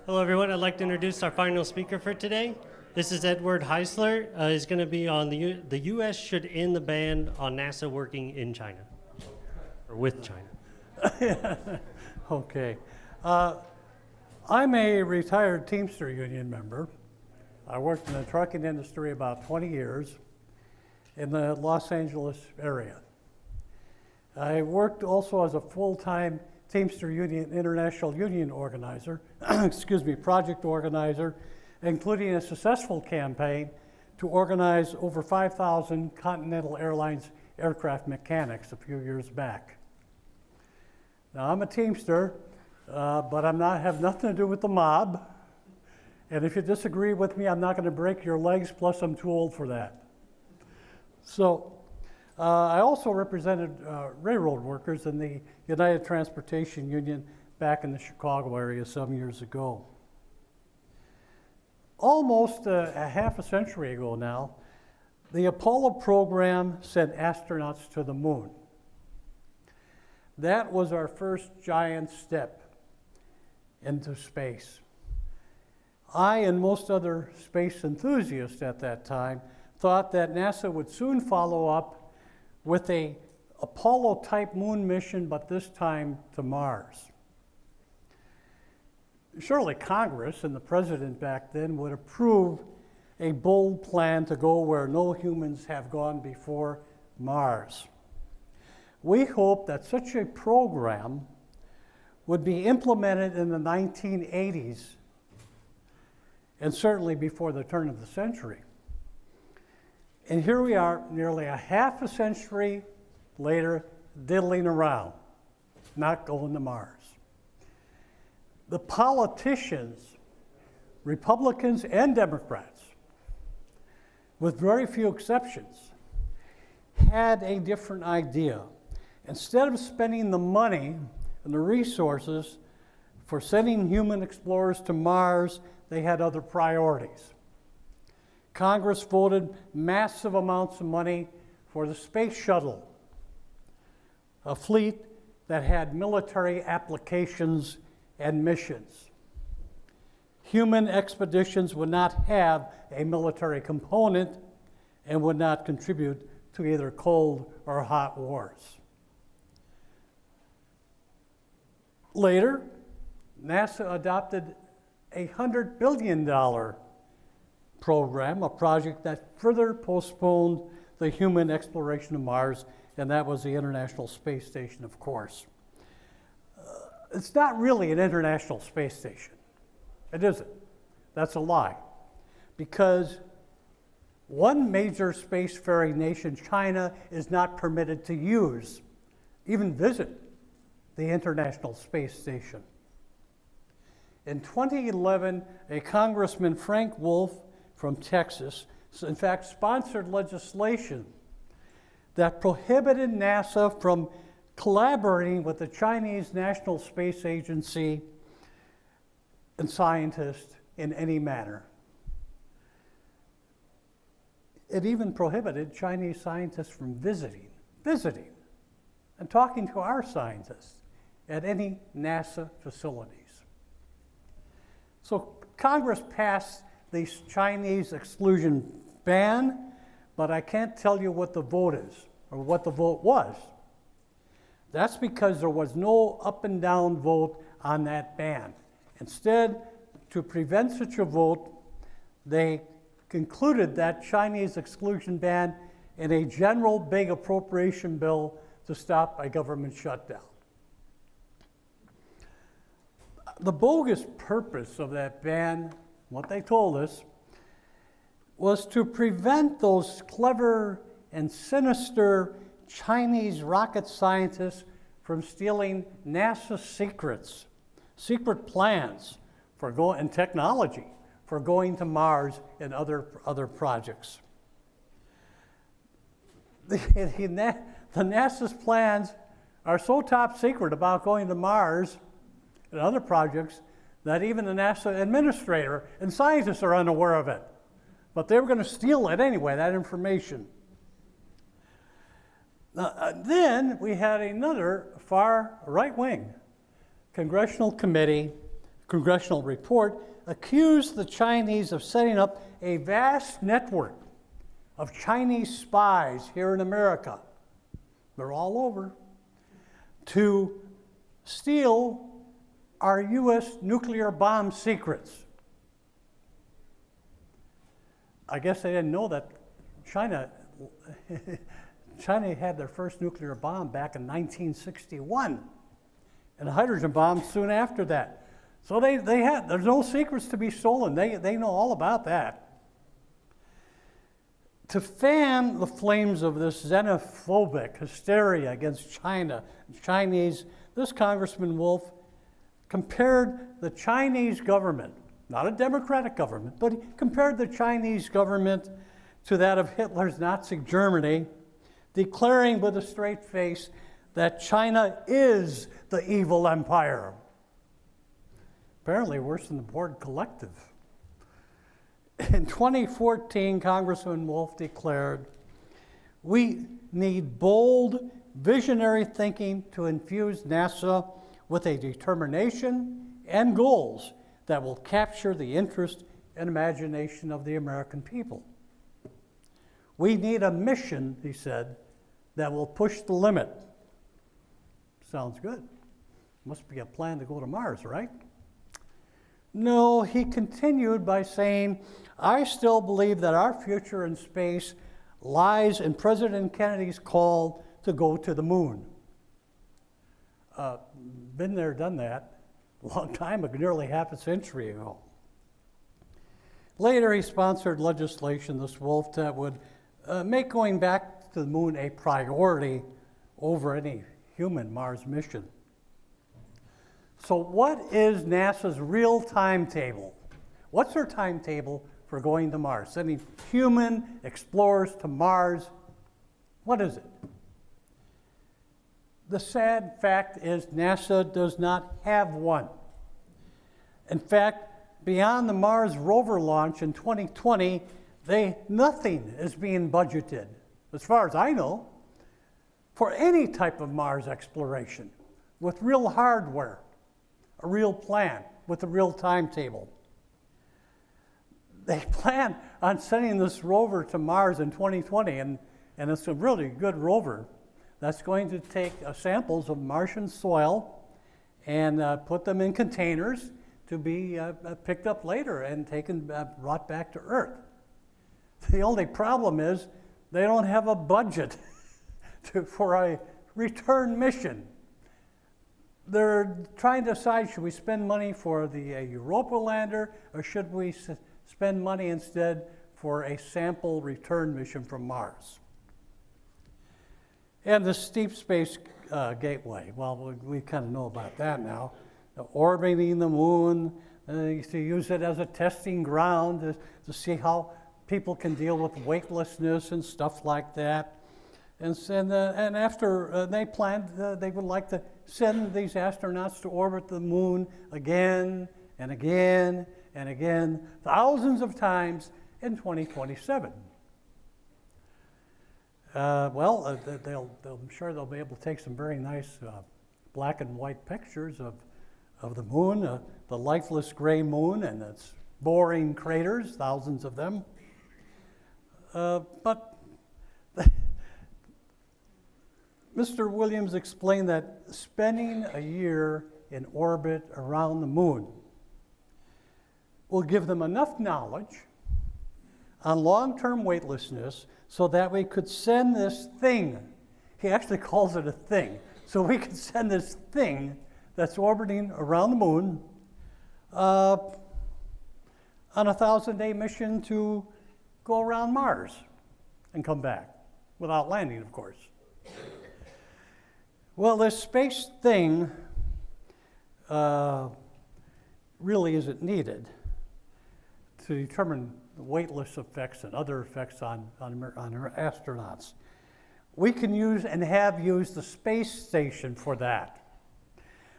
Hello, everyone. I'd like to introduce our final speaker for today. This is Edward Heisler. He's going to be on the U.S. should end the ban on NASA working in China, or with China. Okay. I'm a retired Teamster Union member. I worked in the trucking industry about 20 years in the Los Angeles area. I worked also as a full-time Teamster Union International Union organizer, project organizer, including a successful campaign to organize over 5,000 Continental Airlines aircraft mechanics a few years back. Now, I'm a Teamster, but have nothing to do with the mob. And if you disagree with me, I'm not going to break your legs, plus I'm too old for that. So I also represented railroad workers in the United Transportation Union back in the Chicago area some years ago. Almost a half a century ago now, the Apollo program sent astronauts to the moon. That was our first giant step into space. I and most other space enthusiasts at that time thought that NASA would soon follow up with a Apollo-type moon mission, but this time to Mars. Surely Congress and the president back then would approve a bold plan to go where no humans have gone before, Mars. We hoped that such a program would be implemented in the 1980s, and certainly before the turn of the century. And here we are, nearly a half a century later, diddling around, not going to Mars. The politicians, Republicans and Democrats, with very few exceptions, had a different idea. Instead of spending the money and the resources for sending human explorers to Mars, they had other priorities. Congress voted massive amounts of money for the space shuttle, a fleet that had military applications and missions. Human expeditions would not have a military component and would not contribute to either cold or hot wars. Later, NASA adopted a $100 billion program, a project that further postponed the human exploration of Mars, and that was the International Space Station, of course. It's not really an International Space Station. It isn't. That's a lie. Because one major spacefaring nation, China, is not permitted to use, even visit, the International Space Station. In 2011, a Congressman, Frank Wolf from Texas, in fact, sponsored legislation that prohibited NASA from collaborating with the Chinese National Space Agency and scientists in any manner. It even prohibited Chinese scientists from visiting, and talking to our scientists at any NASA facilities. So Congress passed the Chinese exclusion ban, but I can't tell you what the vote is, or what the vote was. That's because there was no up and down vote on that ban. Instead, to prevent such a vote, they concluded that Chinese exclusion ban in a general big appropriation bill to stop a government shutdown. The bogus purpose of that ban, what they told us, was to prevent those clever and sinister Chinese rocket scientists from stealing NASA secrets, secret plans and technology for going to Mars and other projects. The NASA's plans are so top secret about going to Mars and other projects that even the NASA administrator and scientists are unaware of it. But they were going to steal it anyway, that information. Then we had another far right-wing congressional committee congressional report, accused the Chinese of setting up a vast network of Chinese spies here in America. They're all over. To steal our U.S. nuclear bomb secrets. I guess they didn't know that China had their first nuclear bomb back in 1961, and a hydrogen bomb soon after that. So there's no secrets to be stolen. They know all about that. To fan the flames of this xenophobic hysteria against China, Chinese, this Congressman Wolf compared the Chinese government, not a democratic government, but he compared the Chinese government to that of Hitler's Nazi Germany, declaring with a straight face that China is the evil empire. Apparently worse than the Board Collective. In 2014, Congressman Wolf declared, "We need bold, visionary thinking to infuse NASA with a determination and goals that will capture the interest and imagination of the American people. We need a mission," he said, "that will push the limit." Sounds good. Must be a plan to go to Mars, right? No, he continued by saying, "I still believe that our future in space lies in President Kennedy's call to go to the moon." Been there, done that, a long time ago, nearly half a century ago. Later, he sponsored legislation, this Wolf, that would make going back to the moon a priority over any human Mars mission. So what is NASA's real timetable? What's their timetable for going to Mars, sending human explorers to Mars? What is it? The sad fact is NASA does not have one. In fact, beyond the Mars rover launch in 2020, nothing is being budgeted, as far as I know, for any type of Mars exploration with real hardware, a real plan, with a real timetable. They plan on sending this rover to Mars in 2020, and it's a really good rover that's going to take samples of Martian soil and put them in containers to be picked up later and brought back to Earth. The only problem is they don't have a budget for a return mission. They're trying to decide, should we spend money for the Europa lander, or should we spend money instead for a sample return mission from Mars? And the Deep Space Gateway, well, we kind of know about that now. Orbiting the moon, to use it as a testing ground to see how people can deal with weightlessness and stuff like that. And after they planned, they would like to send these astronauts to orbit the moon again and again and again, thousands of times in 2027. I'm sure they'll be able to take some very nice black and white pictures of the moon, the lifeless gray moon and its boring craters, thousands of them. But Mr. Williams explained that spending a year in orbit around the moon will give them enough knowledge on long-term weightlessness so that we could send this thing, he actually calls it a thing, so we could send this thing that's orbiting around the moon on a 1,000-day mission to go around Mars and come back, without landing, of course. Well, this space thing really isn't needed to determine the weightless effects and other effects on our astronauts. We can use and have used the space station for that.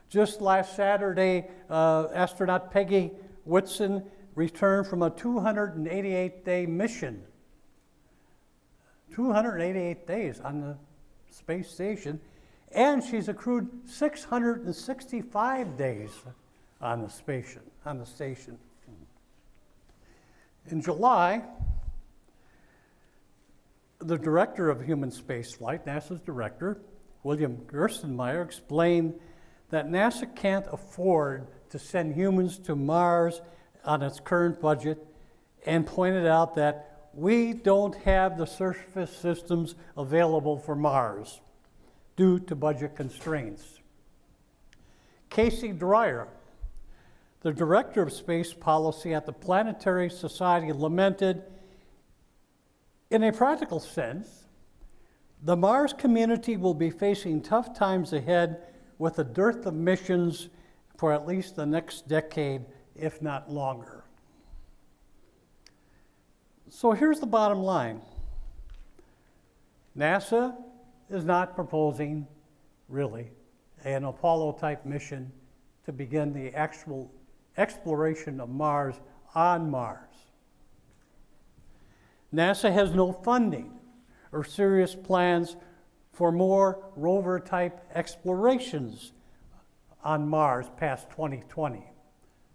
Just last Saturday, astronaut Peggy Whitson returned from a 288-day mission. 288 days on the space station, and she's accrued 665 days on the station. In July, the director of human spaceflight, NASA's director, William Gerstenmaier, explained that NASA can't afford to send humans to Mars on its current budget, and pointed out that we don't have the surface systems available for Mars due to budget constraints. Casey Dreyer, the director of space policy at the Planetary Society, lamented, in a practical sense, the Mars community will be facing tough times ahead with a dearth of missions for at least the next decade, if not longer. So here's the bottom line. NASA is not proposing, really, an Apollo-type mission to begin the actual exploration of Mars on Mars. NASA has no funding or serious plans for more rover-type explorations on Mars past 2020.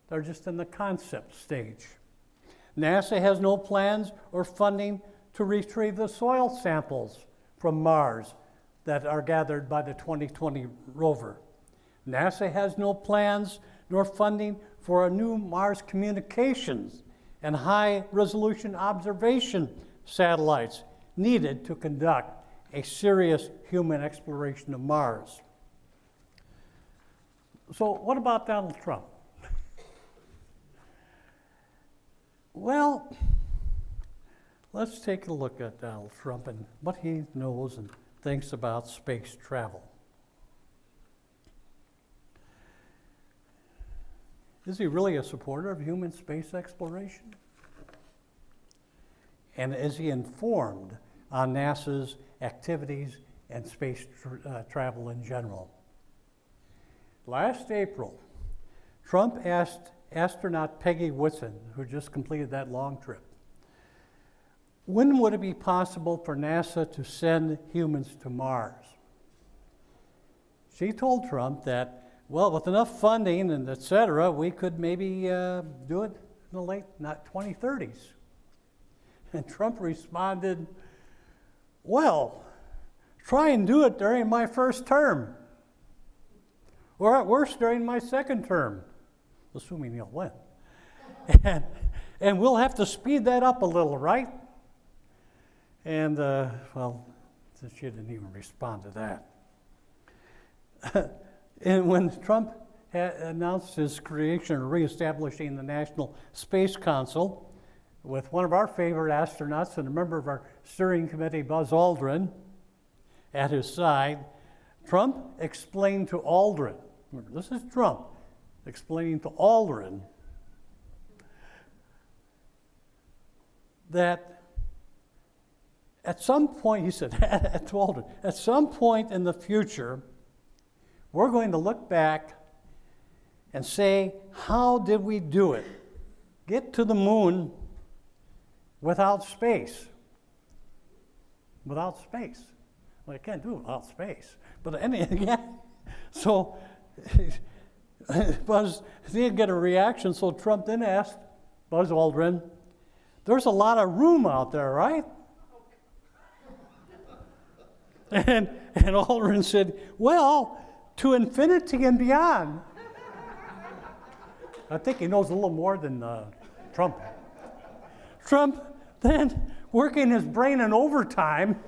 They're just in the concept stage. NASA has no plans or funding to retrieve the soil samples from Mars that are gathered by the 2020 rover. NASA has no plans nor funding for a new Mars communications and high-resolution observation satellites needed to conduct a serious human exploration of Mars. So what about Donald Trump? Well, let's take a look at Donald Trump and what he knows and thinks about space travel. Is he really a supporter of human space exploration? And is he informed on NASA's activities and space travel in general? Last April, Trump asked astronaut Peggy Whitson, who just completed that long trip, when would it be possible for NASA to send humans to Mars? She told Trump that, well, with enough funding and et cetera, we could maybe do it in the late 2030s. And Trump responded, well, try and do it during my first term, or at worst during my second term, assuming he'll win. And we'll have to speed that up a little, right? And, well, she didn't even respond to that. And when Trump had announced his creation or reestablishing the National Space Council, with one of our favorite astronauts and a member of our steering committee, Buzz Aldrin, at his side, Trump explained to Aldrin, remember, this is Trump explaining to Aldrin that at some point, he said, to Aldrin, at some point in the future, we're going to look back and say, how did we do it? Get to the moon without space. Without space. Well, you can't do it without space. But yeah. So Buzz didn't get a reaction, so Trump then asked Buzz Aldrin, there's a lot of room out there, right? And Aldrin said, well, to infinity and beyond. I think he knows a little more than Trump. Trump then, working his brain in overtime,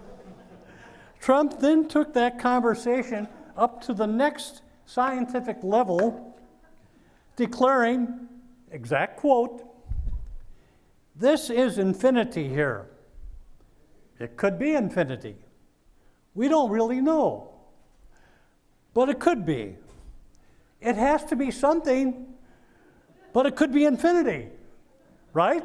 Trump then took that conversation up to the next scientific level, declaring, exact quote, this is infinity here. It could be infinity. We don't really know, but it could be. It has to be something, but it could be infinity, right?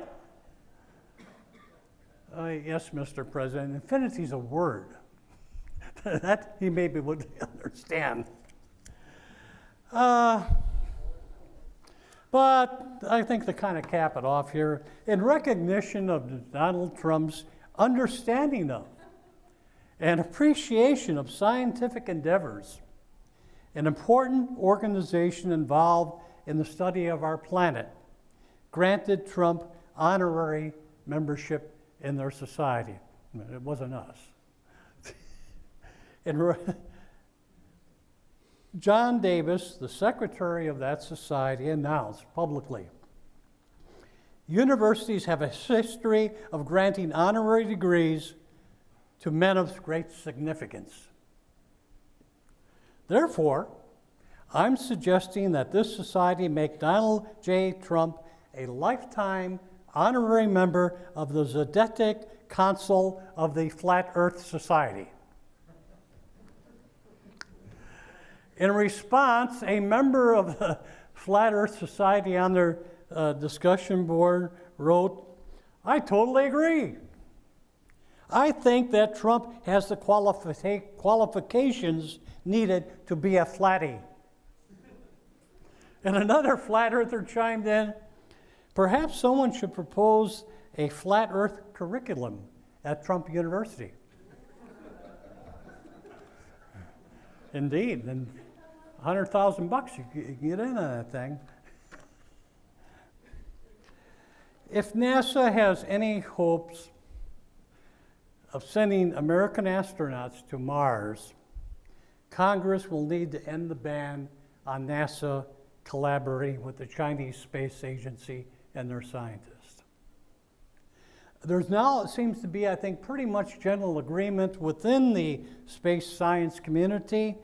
Yes, Mr. President, infinity is a word. That he maybe would understand. But I think to kind of cap it off here, in recognition of Donald Trump's understanding of and appreciation of scientific endeavors, an important organization involved in the study of our planet, granted Trump honorary membership in their society. It wasn't us. John Davis, the secretary of that society, announced publicly, universities have a history of granting honorary degrees to men of great significance. Therefore, I'm suggesting that this society make Donald J. Trump a lifetime honorary member of the Zedetic Council of the Flat Earth Society. In response, a member of the Flat Earth Society on their discussion board wrote, "I totally agree. I think that Trump has the qualifications needed to be a flatty." And another flat earther chimed in, "Perhaps someone should propose a flat earth curriculum at Trump University." Indeed, and $100,000 you can get in on that thing. If NASA has any hopes of sending American astronauts to Mars, Congress will need to end the ban on NASA collaborating with the Chinese Space Agency and their scientists. There's now, it seems to be, I think, pretty much general agreement within the space science community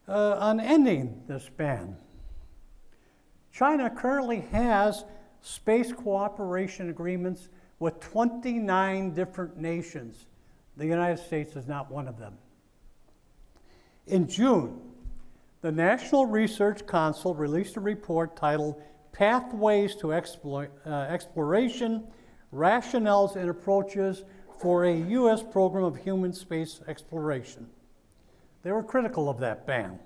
on ending this ban. China currently has space cooperation agreements with 29 different nations. The United States is not one of them. In June, the National Research Council released a report titled Pathways to Exploration, Rationales and Approaches for a U.S. Program of Human Space Exploration. They were critical of that ban,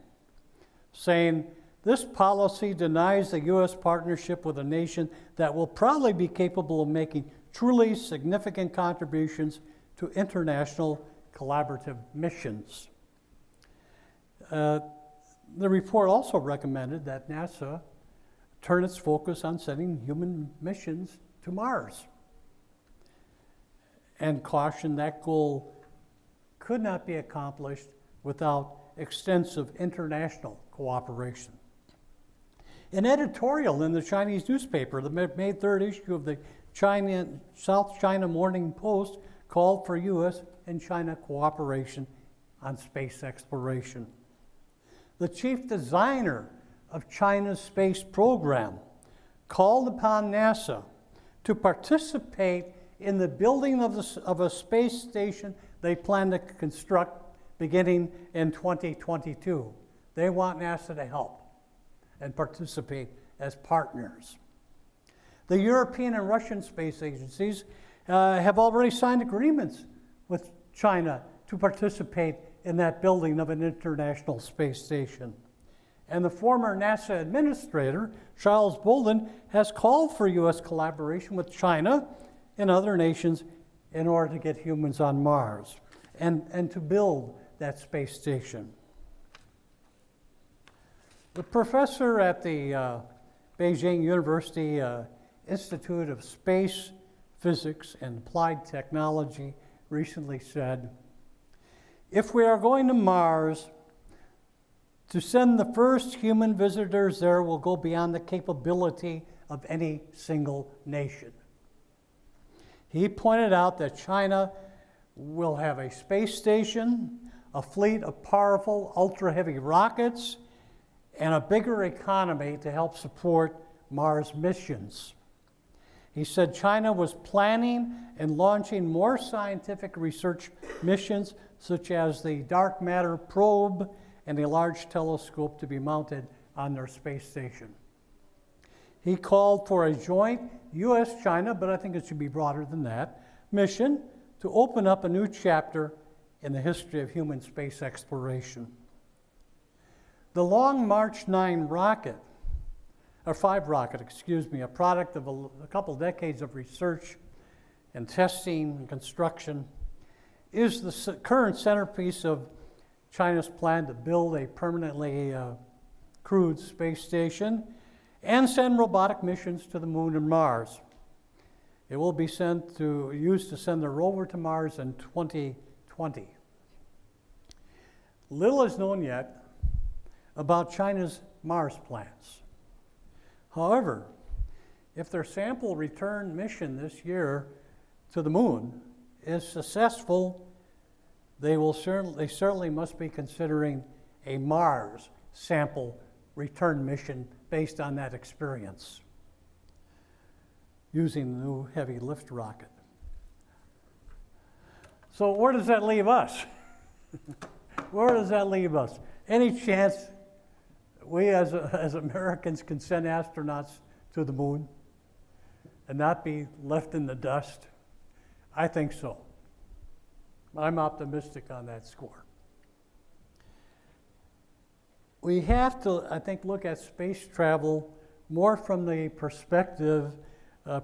saying, "This policy denies the U.S. partnership with a nation that will probably be capable of making truly significant contributions to international collaborative missions." The report also recommended that NASA turn its focus on sending human missions to Mars, and cautioned that goal could not be accomplished without extensive international cooperation. An editorial in the Chinese newspaper, the May 3rd issue of the South China Morning Post, called for U.S. and China cooperation on space exploration. The chief designer of China's space program called upon NASA to participate in the building of a space station they plan to construct beginning in 2022. They want NASA to help and participate as partners. The European and Russian space agencies have already signed agreements with China to participate in that building of an international space station. And the former NASA administrator, Charles Bolden, has called for U.S. collaboration with China and other nations in order to get humans on Mars and to build that space station. The professor at the Beijing University Institute of Space Physics and Applied Technology recently said, "If we are going to Mars, to send the first human visitors there will go beyond the capability of any single nation." He pointed out that China will have a space station, a fleet of powerful ultra-heavy rockets, and a bigger economy to help support Mars missions. He said China was planning and launching more scientific research missions, such as the dark matter probe and a large telescope to be mounted on their space station. He called for a joint U.S.-China, but I think it should be broader than that, mission to open up a new chapter in the history of human space exploration. The Long March 9 rocket, or 5 rocket, a product of a couple decades of research and testing and construction, is the current centerpiece of China's plan to build a permanently crewed space station and send robotic missions to the moon and Mars. It will be used to send a rover to Mars in 2020. Little is known yet about China's Mars plans. However, if their sample return mission this year to the moon is successful, they certainly must be considering a Mars sample return mission based on that experience, using the new heavy lift rocket. So where does that leave us? Where does that leave us? Any chance we as Americans can send astronauts to the moon and not be left in the dust? I think so. I'm optimistic on that score. We have to, I think, look at space travel more from the perspective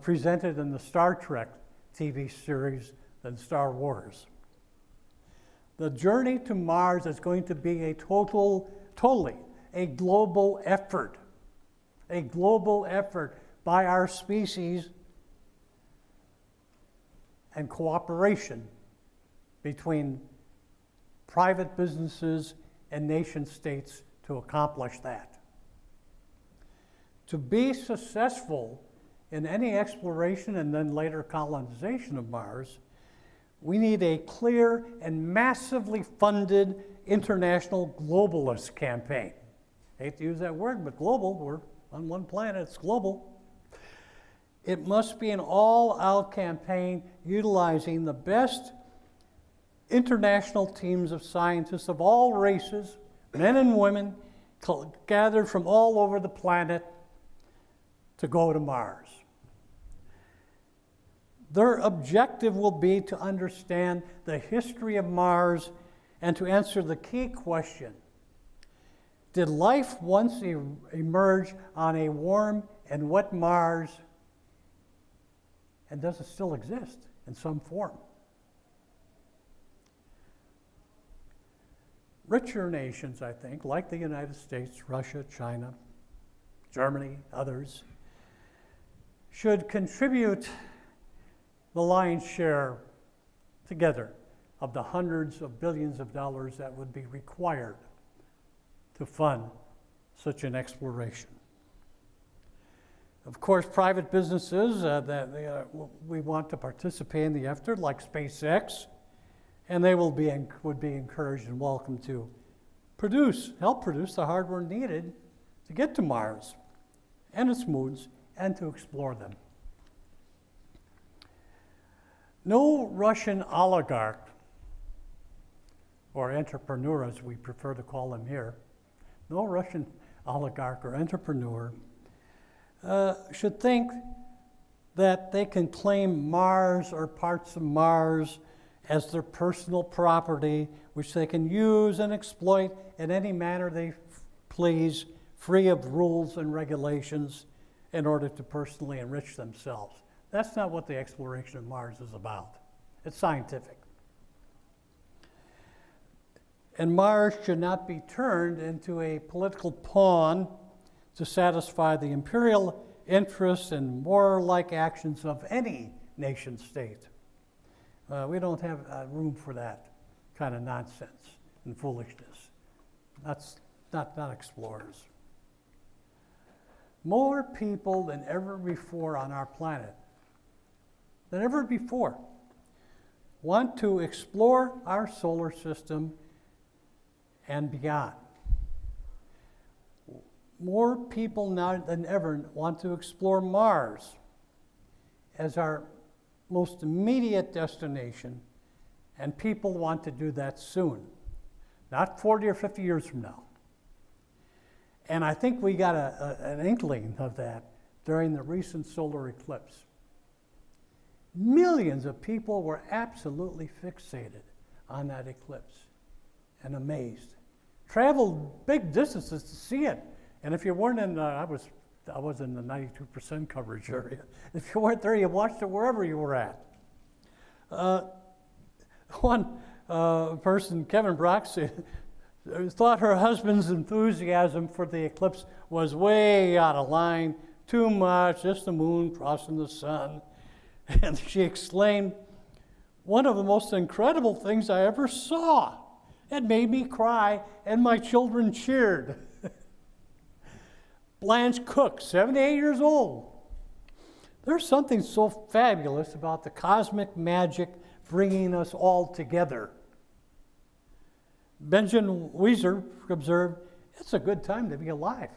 presented in the Star Trek TV series than Star Wars. The journey to Mars is going to be a totally a global effort by our species and cooperation between private businesses and nation states to accomplish that. To be successful in any exploration and then later colonization of Mars, we need a clear and massively funded international globalist campaign. I hate to use that word, but global, we're on one planet, it's global. It must be an all-out campaign utilizing the best international teams of scientists of all races, men and women, gathered from all over the planet to go to Mars. Their objective will be to understand the history of Mars and to answer the key question: did life once emerge on a warm and wet Mars, and does it still exist in some form? Richer nations, I think, like the United States, Russia, China, Germany, others, should contribute the lion's share together of the hundreds of billions of dollars that would be required to fund such an exploration. Of course, private businesses we want to participate in the effort, like SpaceX, and they would be encouraged and welcome to help produce the hardware needed to get to Mars and its moons and to explore them. No Russian oligarch, or entrepreneur as we prefer to call him here, no Russian oligarch or entrepreneur should think that they can claim Mars or parts of Mars as their personal property, which they can use and exploit in any manner they please, free of rules and regulations, in order to personally enrich themselves. That's not what the exploration of Mars is about. It's scientific. And Mars should not be turned into a political pawn to satisfy the imperial interests and warlike actions of any nation state. We don't have room for that kind of nonsense and foolishness. That's not explorers. More people than ever before on our planet, than ever before, want to explore our solar system and beyond. More people now than ever want to explore Mars as our most immediate destination, and people want to do that soon, not 40 or 50 years from now. And I think we got an inkling of that during the recent solar eclipse. Millions of people were absolutely fixated on that eclipse and amazed. Traveled big distances to see it. And if you weren't in, I was in the 92% coverage area. If you weren't there, you watched it wherever you were at. One person, Kevin Brock, thought her husband's enthusiasm for the eclipse was way out of line, too much, just the moon crossing the sun. And she exclaimed, "One of the most incredible things I ever saw. It made me cry, and my children cheered." Blanche Cook, 78 years old. There's something so fabulous about the cosmic magic bringing us all together. Benjamin Weiser observed, "It's a good time to be alive."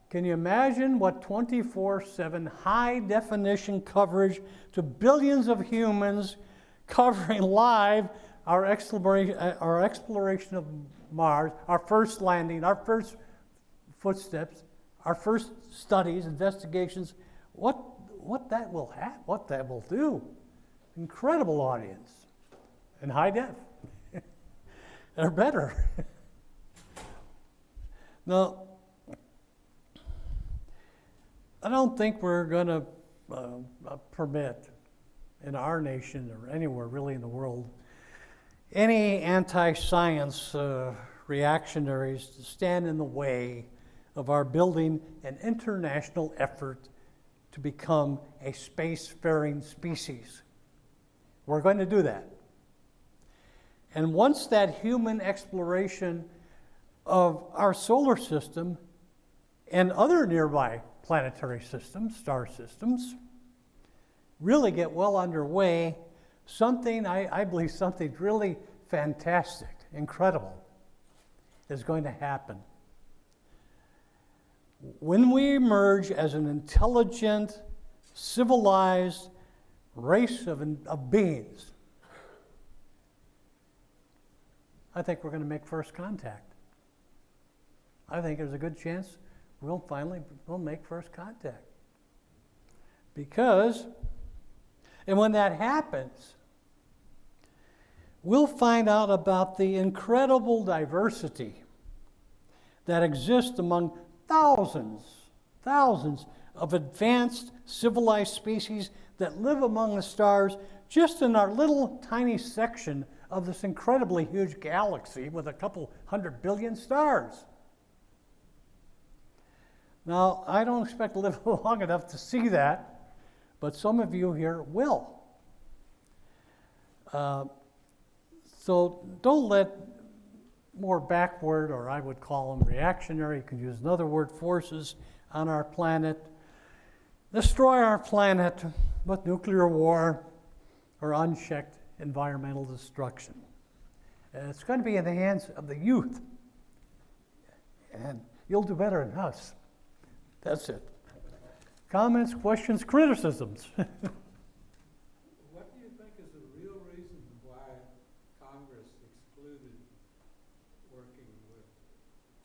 Can you imagine what 24/7 high-definition coverage to billions of humans covering live our exploration of Mars, our first landing, our first footsteps, our first studies, investigations, what that will have, what that will do. Incredible audience in high def. They're better. Now, I don't think we're going to permit in our nation or anywhere really in the world any anti-science reactionaries to stand in the way of our building an international effort to become a spacefaring species. We're going to do that. And once that human exploration of our solar system and other nearby planetary systems, star systems, really get well underway, I believe something really fantastic, incredible, is going to happen. When we emerge as an intelligent, civilized race of beings, I think we're going to make first contact. I think there's a good chance we'll make first contact. And when that happens, we'll find out about the incredible diversity that exists among thousands of advanced civilized species that live among the stars just in our little tiny section of this incredibly huge galaxy with a couple 100 billion stars. Now, I don't expect to live long enough to see that, but some of you here will. So don't let more backward, or I would call them reactionary, you can use another word, forces on our planet destroy our planet with nuclear war or unchecked environmental destruction. And it's going to be in the hands of the youth. And you'll do better than us. That's it. Comments, questions, criticisms? What do you think is the real reason why Congress excluded working with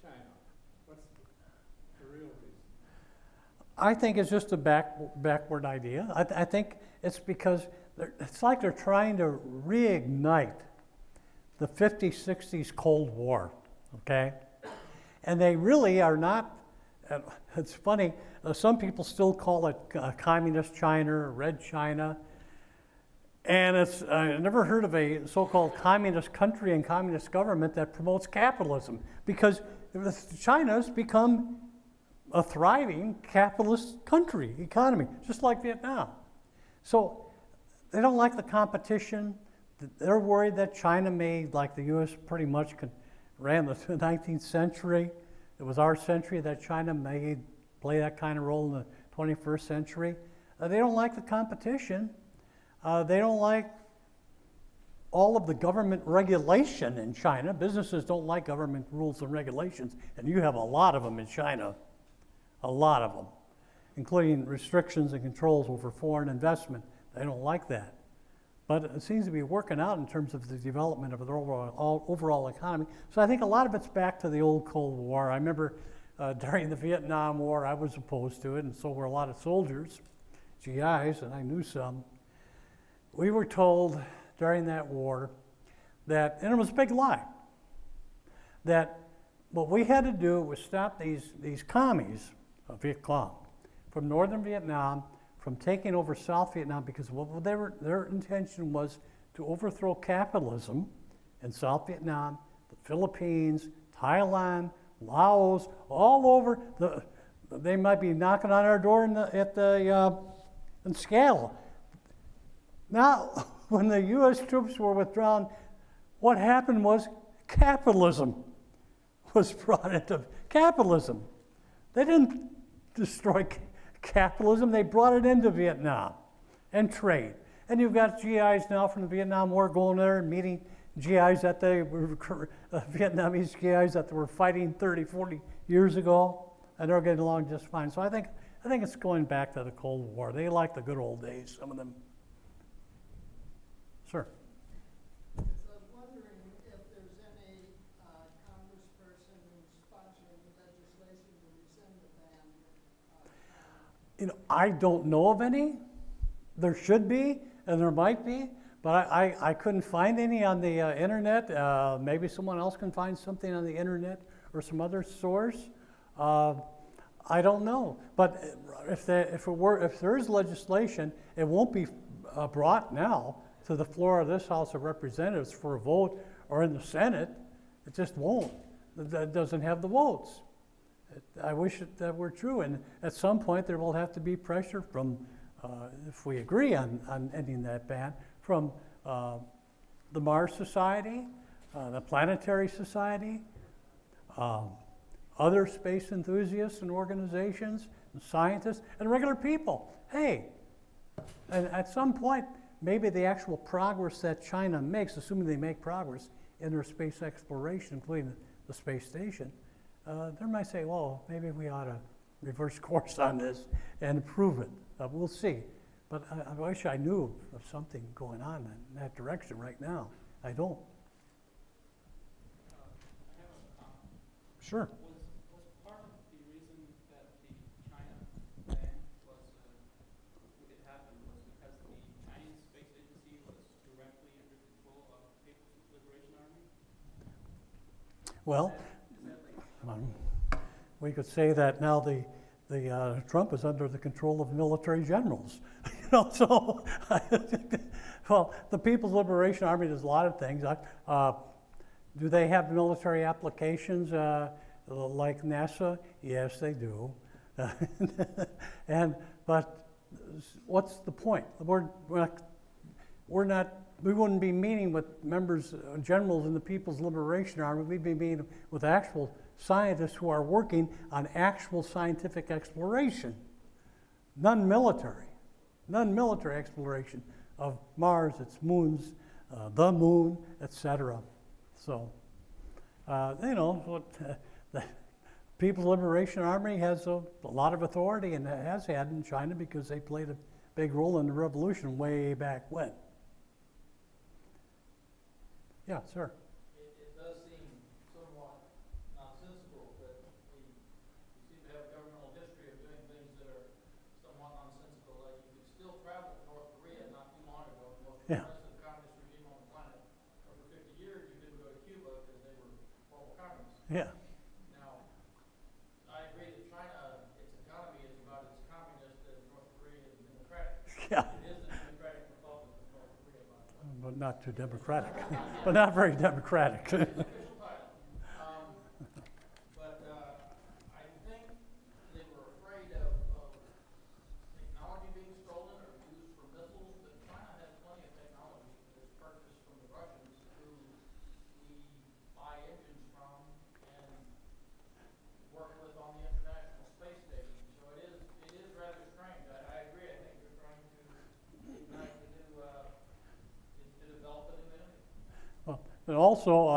China? What's the real reason? I think it's just a backward idea. I think it's because it's like they're trying to reignite the 50s, 60s Cold War, okay? And they really are not. It's funny, some people still call it communist China or red China. And I never heard of a so-called communist country and communist government that promotes capitalism, because China's become a thriving capitalist country, economy, just like Vietnam. So they don't like the competition. They're worried that China may, like the U.S. pretty much ran the 19th century. It was our century that China may play that kind of role in the 21st century. They don't like the competition. They don't like all of the government regulation in China. Businesses don't like government rules and regulations, and you have a lot of them in China, a lot of them, including restrictions and controls over foreign investment. They don't like that. But it seems to be working out in terms of the development of their overall economy. So I think a lot of it's back to the old Cold War. I remember during the Vietnam War, I was opposed to it, and so were a lot of soldiers, GIs, and I knew some. We were told during that war that, and it was a big lie, that what we had to do was stop these commies of Viet Cong from northern Vietnam from taking over South Vietnam, because their intention was to overthrow capitalism in South Vietnam, the Philippines, Thailand, Laos, all over. They might be knocking on our door in scale. Now, when the U.S. troops were withdrawn, what happened was capitalism was brought into capitalism. They didn't destroy capitalism, they brought it into Vietnam and trade. And you've got GIs now from the Vietnam War going there and meeting GIs that they were, Vietnamese GIs that were fighting 30, 40 years ago, and they're getting along just fine. So I think it's going back to the Cold War. They like the good old days, some of them. Sir. I was wondering if there's any congressperson who's sponsoring legislation to rescind the ban. You know, I don't know of any. There should be, and there might be, but I couldn't find any on the internet. Maybe someone else can find something on the internet or some other source. I don't know. But if there is legislation, it won't be brought now to the floor of this House of Representatives for a vote, or in the Senate. It just won't. It doesn't have the votes. I wish that were true, and at some point there will have to be pressure from, if we agree on ending that ban, from the Mars Society, the Planetary Society, other space enthusiasts and organizations, and scientists, and regular people. Hey, and at some point, maybe the actual progress that China makes, assuming they make progress in their space exploration, including the space station, they might say, well, maybe we ought to reverse course on this and improve it. We'll see. But I wish I knew of something going on in that direction right now. I don't. I have a comment. Sure. Was part of the reason that the China ban was it happened was because the Chinese space agency was directly under control of the People's Liberation Army? Well, we could say that now the Trump is under the control of military generals. So, well, the People's Liberation Army does a lot of things. Do they have military applications like NASA? Yes, they do. But what's the point? We wouldn't be meeting with members, generals in the People's Liberation Army. We'd be meeting with actual scientists who are working on actual scientific exploration, non-military exploration of Mars, its moons, the moon, etc. So, the People's Liberation Army has a lot of authority and has had in China because they played a big role in the revolution way back when. Yeah, sir. It does seem somewhat nonsensical that we seem to have a governmental history of doing things that are somewhat nonsensical. Like you could still travel to North Korea not too long ago, the most Yeah. progressive communist regime on the planet. But for 50 years, you couldn't go to Cuba because they were horrible communists. Yeah. Now, I agree that China, its economy is about as communist as North Korea is democratic. Yeah. It is the Democratic Republic of North Korea, by the way. But not too democratic. But not very democratic. Official title. But I think they were afraid of technology being stolen or used for missiles, but China has plenty of technology that is purchased from the Russians, who we buy engines from and work with on the International Space Station. So it is rather strange. I agree. I think they're trying to ignite the new to develop a new enemy. And also,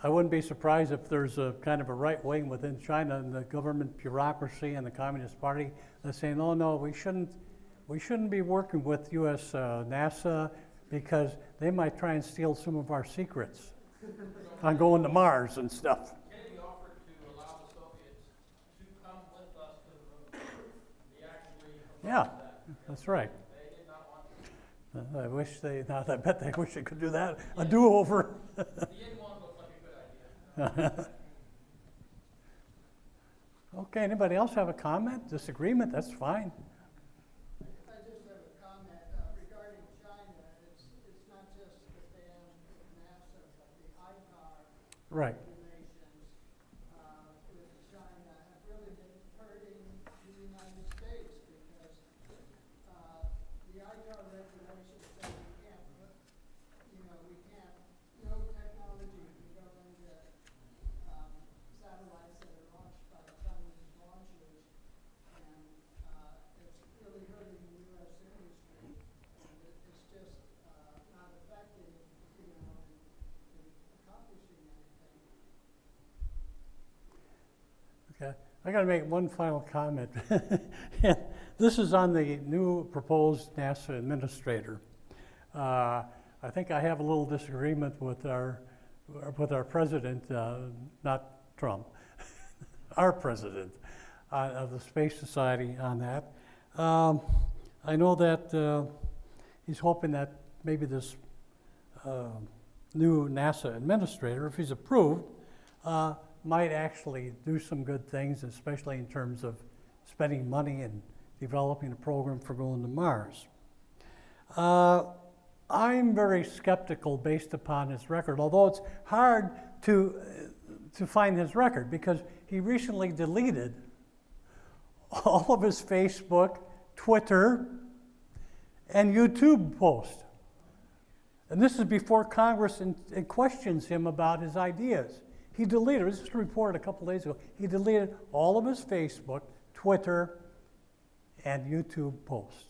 I wouldn't be surprised if there's a kind of a right wing within China and the government bureaucracy and the Communist Party that's saying, oh no, we shouldn't be working with U.S. NASA because they might try and steal some of our secrets on going to Mars and stuff. Kennedy offered to allow the Soviets to come with us to the moon. He actually Yeah, proposed that. that's right. They did not want to. I bet they wish they could do that, a do-over. The N1 looks like a good idea. Okay, anybody else have a comment, disagreement? That's fine. I just have a comment regarding China. It's not just the ban from NASA, but the Right. relations with China have really been hurting the United States because the ITAR regulations say we can't, no technology can go into satellites that are launched by Chinese launchers, and it's really hurting the U.S. industry, and it's just not effective, in accomplishing anything. Okay, I got to make one final comment. This is on the new proposed NASA administrator. I think I have a little disagreement with our president, not Trump, our president of the Space Society on that. I know that he's hoping that maybe this new NASA administrator, if he's approved, might actually do some good things, especially in terms of spending money and developing a program for going to Mars. I'm very skeptical based upon his record, although it's hard to find his record because he recently deleted all of his Facebook, Twitter, and YouTube posts. And this is before Congress questions him about his ideas. He deleted, this is a report a couple days ago, he deleted all of his Facebook, Twitter, and YouTube posts.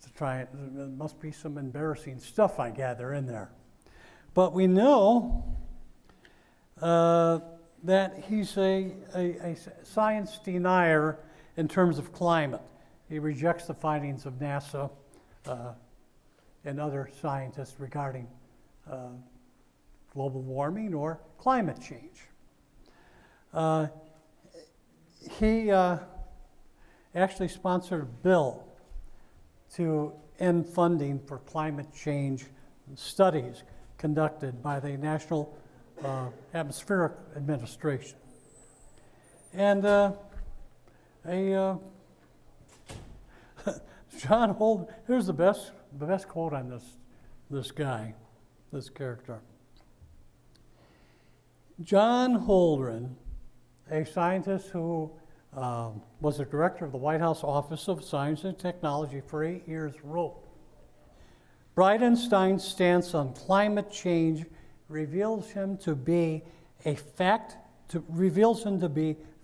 To try it, there must be some embarrassing stuff, I gather, in there. But we know that he's a science denier in terms of climate. He rejects the findings of NASA and other scientists regarding global warming or climate change. He actually sponsored a bill to end funding for climate change studies conducted by the National Atmospheric Administration. And John Holt, here's the best quote on this guy, this character. John Holdren, a scientist who was the director of the White House Office of Science and Technology for 8 years, wrote, Bridenstine's stance on climate change reveals him to be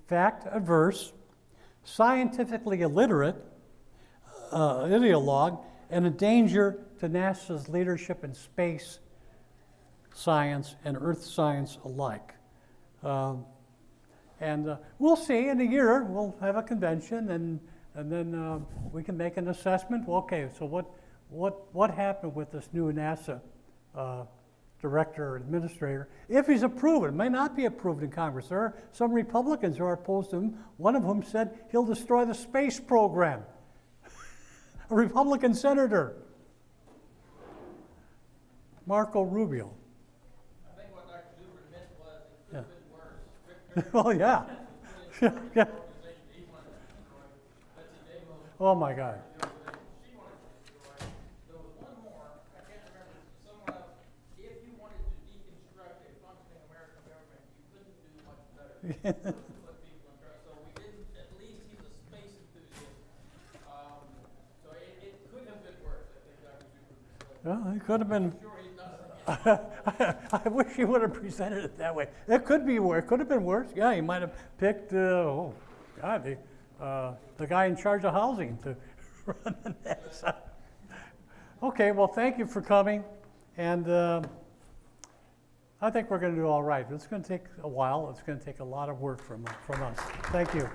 fact-averse, scientifically illiterate, ideologue, and a danger to NASA's leadership in space science and earth science alike. And we'll see in a year, we'll have a convention, and then we can make an assessment. Well, okay, so what happened with this new NASA director or administrator? If he's approved, it may not be approved in Congress. There are some Republicans who are opposed to him. One of whom said he'll destroy the space program. A Republican senator, Marco Rubio. I think what Dr. Zuber meant was it could have been worse. Oh, yeah. Yeah. Oh, my God. She wanted to destroy. There was one more, I can't remember, someone else. If you wanted to deconstruct a functioning American government, you couldn't do much better. Put people in trust. So we didn't, at least he's a space enthusiast. So it could have been worse, I think Dr. Zuber said. Well, it could have been. I'm sure he's not saying I wish he would have presented it that way. It could be worse. It could have been worse. Yeah, he might have picked, the guy in charge of housing to run the NASA. Okay, well, thank you for coming. And I think we're going to do all right. It's going to take a while. It's going to take a lot of work from us. Thank you.